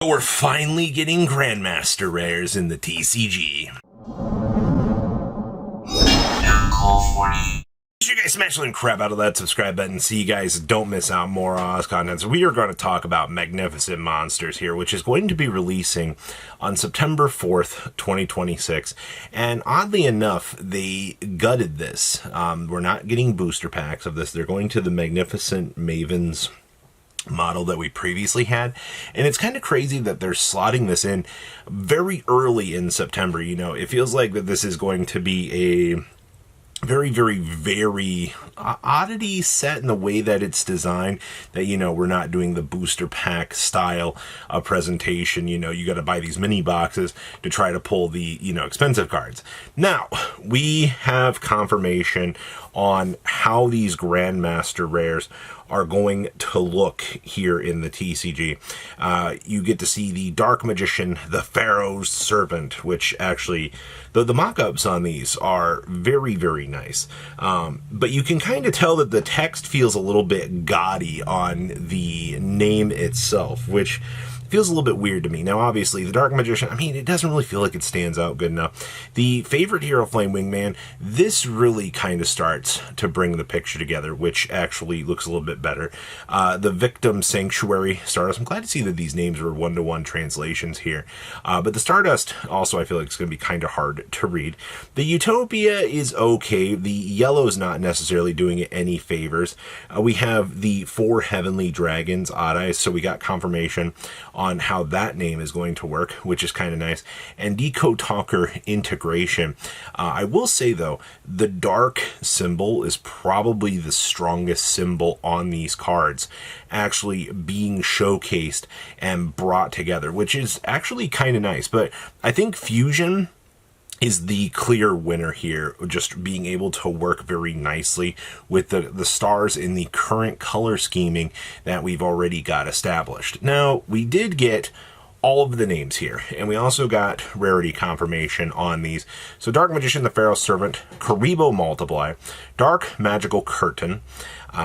We're finally getting Grandmaster rares in the TCG. You guys smash the crap out of that subscribe button so you guys don't miss out more Oz content. So we are going to talk about Magnificent Monsters here, which is going to be releasing on September 4th, 2026. And oddly enough, they gutted this. We're not getting booster packs of this. They're going to the Magnificent Mavens model that we previously had, and it's kind of crazy that they're slotting this in very early in September. You know, it feels like that this is going to be a very oddity set in the way that it's designed, that, you know, we're not doing the booster pack style of presentation. You know, you got to buy these mini boxes to try to pull the, you know, expensive cards. Now, we have confirmation on how these Grandmaster rares are going to look here in the TCG. You get to see the Dark Magician, the Pharaoh's Servant, which actually, the mock-ups on these are very nice. But you can kind of tell that the text feels a little bit gaudy on the name itself, which feels a little bit weird to me. Now, obviously, the Dark Magician, I mean, it doesn't really feel like it stands out good enough. The Favorite Hero Flame Wingman, this really kind of starts to bring the picture together, which actually looks a little bit better. The Victim Sanctuary Stardust, I'm glad to see that these names are one-to-one translations here. But the Stardust, also, I feel like it's going to be kind of hard to read. The Utopia is okay. The yellow is not necessarily doing it any favors. We have the 4 Heavenly Dragons, Odd Eyes, so we got confirmation on how that name is going to work, which is kind of nice. And Decode Talker Integration. I will say, though, the dark symbol is probably the strongest symbol on these cards, actually being showcased and brought together, which is actually kind of nice. But I think Fusion is the clear winner here, just being able to work very nicely with the stars in the current color scheming that we've already got established. Now, we did get all of the names here, and we also got rarity confirmation on these. So Dark Magician, the Pharaoh's Servant, Karibo Multiply, Dark Magical Curtain,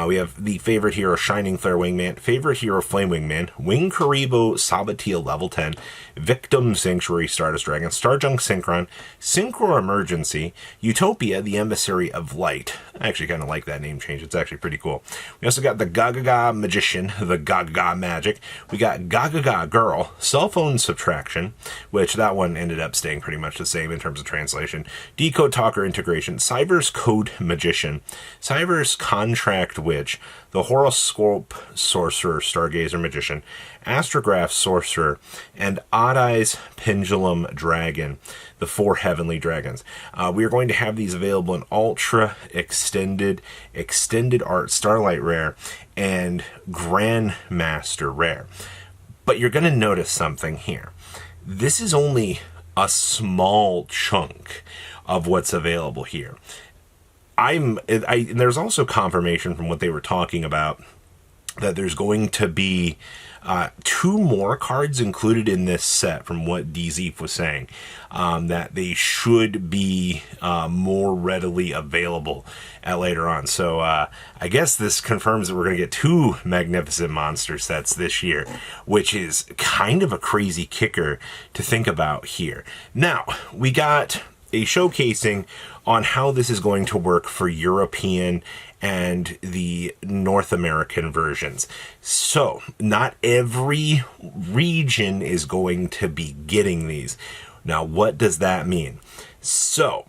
we have the Favorite Hero Shining Flare Wingman, Favorite Hero Flame Wingman, Wing Karibo Sabatil Level 10, Victim Sanctuary Stardust Dragon, Starjunk Synchron, Synchro Emergency, Utopia, the Emissary of Light. I actually kind of like that name change. It's actually pretty cool. We also got the Gagaga Magician, the Gagaga Magic. We got Gagaga Girl, Cell Phone Subtraction, which that one ended up staying pretty much the same in terms of translation. Decode Talker Integration, Cyber's Code Magician, Cyber's Contract Witch, the Horoscope Sorcerer, Stargazer Magician, Astrograph Sorcerer, and Odd Eyes Pendulum Dragon, the 4 Heavenly Dragons. We are going to have these available in Ultra, Extended Art, Starlight Rare, and Grandmaster Rare. But you're going to notice something here. This is only a small chunk of what's available here. There's also confirmation from what they were talking about that there's going to be 2 more cards included in this set, from what DZ was saying, that they should be more readily available at later on. So I guess this confirms that we're going to get 2 Magnificent Monster sets this year, which is kind of a crazy kicker to think about here. Now, we got a showcasing on how this is going to work for European and the North American versions. So, not every region is going to be getting these. Now, what does that mean? So,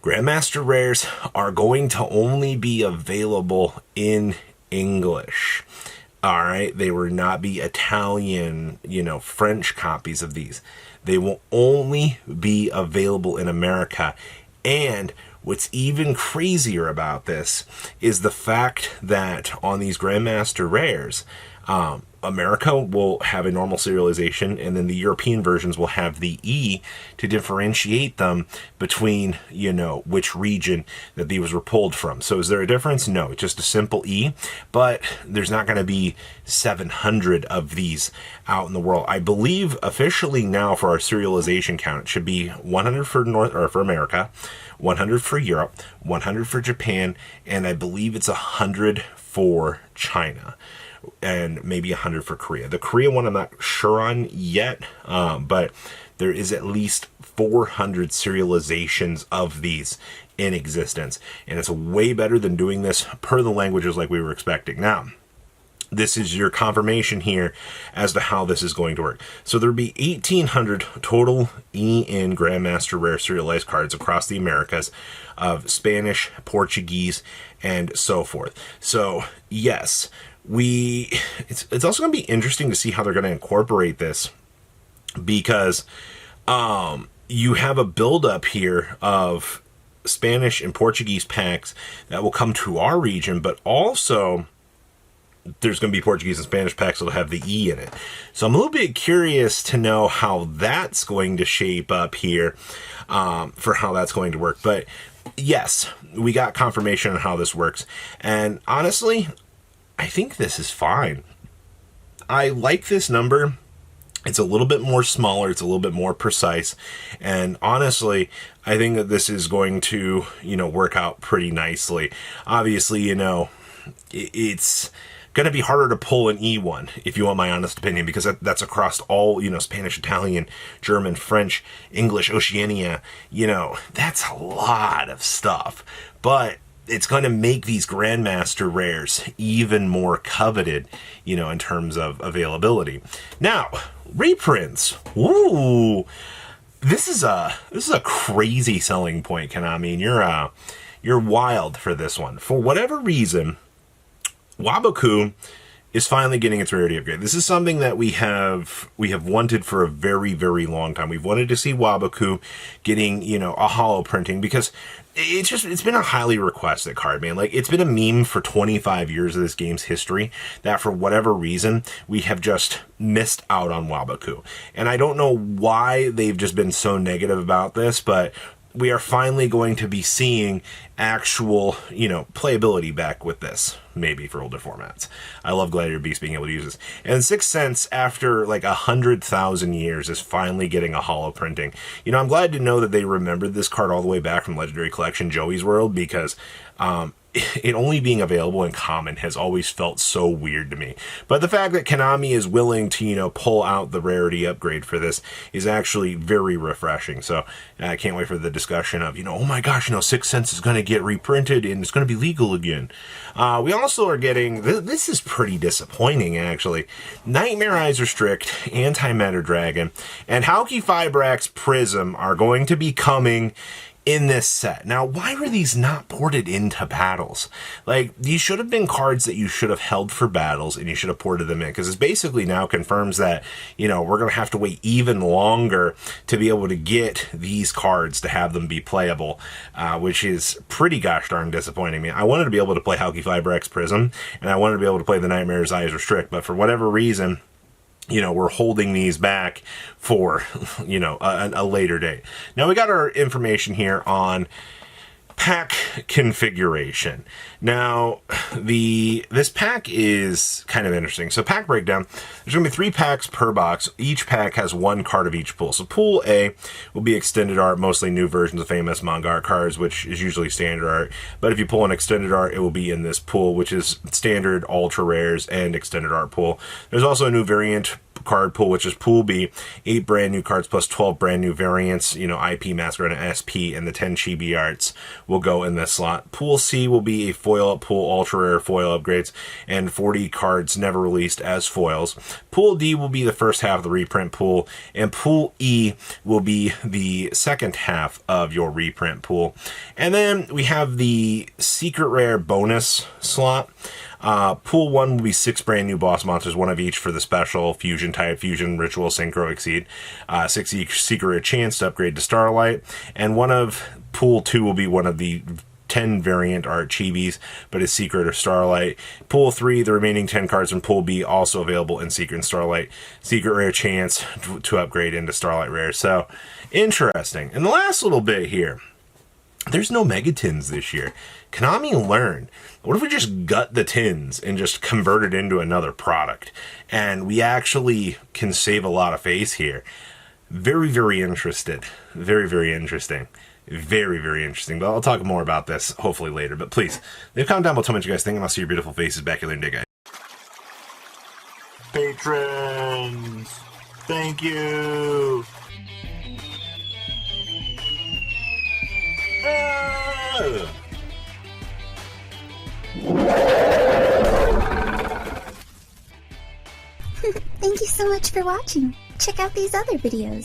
Grandmaster rares are going to only be available in English. All right, they will not be Italian, French copies of these. They will only be available in America. And what's even crazier about this is the fact that on these Grandmaster rares, America will have a normal serialization, and then the European versions will have the E to differentiate them between, which region that these were pulled from. So is there a difference? No, it's just a simple E, but there's not going to be 700 of these out in the world. I believe officially now for our serialization count, it should be 100 for America, 100 for Europe, 100 for Japan, and I believe it's 100 for China. and maybe 100 for Korea. The Korea one I'm not sure on yet, but there is at least 400 serializations of these in existence, and it's way better than doing this per the languages like we were expecting. Now, this is your confirmation here as to how this is going to work. So there'll be 1,800 total EN Grandmaster Rare serialized cards across the Americas of Spanish, Portuguese, and so forth. So yes, it's also going to be interesting to see how they're going to incorporate this, because you have a buildup here of Spanish and Portuguese packs that will come to our region, but also there's going to be Portuguese and Spanish packs that'll have the E in it. So I'm a little bit curious to know how that's going to shape up here, for how that's going to work. But yes, we got confirmation on how this works. And honestly, I think this is fine. I like this number. It's a little bit more smaller. It's a little bit more precise. And honestly, I think that this is going to, work out pretty nicely. Obviously, it's going to be harder to pull an E1, if you want my honest opinion, because that's across all, Spanish, Italian, German, French, English, Oceania. That's a lot of stuff. But it's going to make these Grandmaster rares even more coveted, in terms of availability. Now, reprints. Ooh, this is a crazy selling point, Konami. You're wild for this one. For whatever reason, Waboku is finally getting its rarity upgrade. This is something that we have wanted for a very, very long time. We've wanted to see Waboku getting, a holo printing, because it's been a highly requested card, man. Like, it's been a meme for 25 years of this game's history that for whatever reason we have just missed out on Waboku. And I don't know why they've just been so negative about this, but we are finally going to be seeing actual, playability back with this, maybe for older formats. I love Gladiator Beast being able to use this. And 6 Cents, after like 100,000 years, is finally getting a holo printing. I'm glad to know that they remembered this card all the way back from Legendary Collection Joey's World, because it only being available in common has always felt so weird to me. But the fact that Konami is willing to, pull out the rarity upgrade for this is actually very refreshing. So I can't wait for the discussion of, oh my gosh, 6 Cents is going to get reprinted and it's going to be legal again. We also are getting, this is pretty disappointing actually, Nightmare Eyes Restrict, Antimatter Dragon, and Hauki Fibrax Prism are going to be coming in this set. Now, why were these not ported into battles? Like, these should have been cards that you should have held for battles, and you should have ported them in, because it basically now confirms that, we're going to have to wait even longer to be able to get these cards to have them be playable, which is pretty gosh darn disappointing. I mean, I wanted to be able to play Hauki Fibrax Prism, and I wanted to be able to play the Nightmare's Eyes Restrict, but for whatever reason, we're holding these back for, a later date. Now, we got our information here on pack configuration. Now, this pack is kind of interesting. So, pack breakdown, there's going to be 3 packs per box. Each pack has 1 card of each pool. So, Pool A will be extended art, mostly new versions of famous manga art cards, which is usually standard art. But if you pull an extended art, it will be in this pool, which is standard, ultra rares, and extended art pool. There's also a new variant card pool, which is Pool B, 8 brand new cards plus 12 brand new variants, IP, Masquerade, and SP, and the 10 chibi arts will go in this slot. Pool C will be a foil up pool, ultra rare foil upgrades, and 40 cards never released as foils. Pool D will be the first half of the reprint pool, and Pool E will be the second half of your reprint pool. And then we have the secret rare bonus slot. Pool 1 will be 6 brand new boss monsters, 1 of each for the special Fusion type, Fusion, Ritual, Synchro, Exceed. 6 secret rare chance to upgrade to Starlight. And one of Pool 2 will be one of the 10 variant art chibis, but is Secret or Starlight. Pool 3, the remaining 10 cards from Pool B, also available in Secret and Starlight. Secret rare chance to upgrade into Starlight rare. So, interesting. And the last little bit here, there's no Mega Tins this year. Konami learned. What if we just gut the tins and just convert it into another product? And we actually can save a lot of face here. Very, very interested. Very, very interesting. Very, very interesting. But I'll talk more about this hopefully later. But please, leave a comment down below, tell me what you guys think, and I'll see your beautiful faces back here later, guys. patrons. Thank you. Thank you so much for watching. Check out these other videos.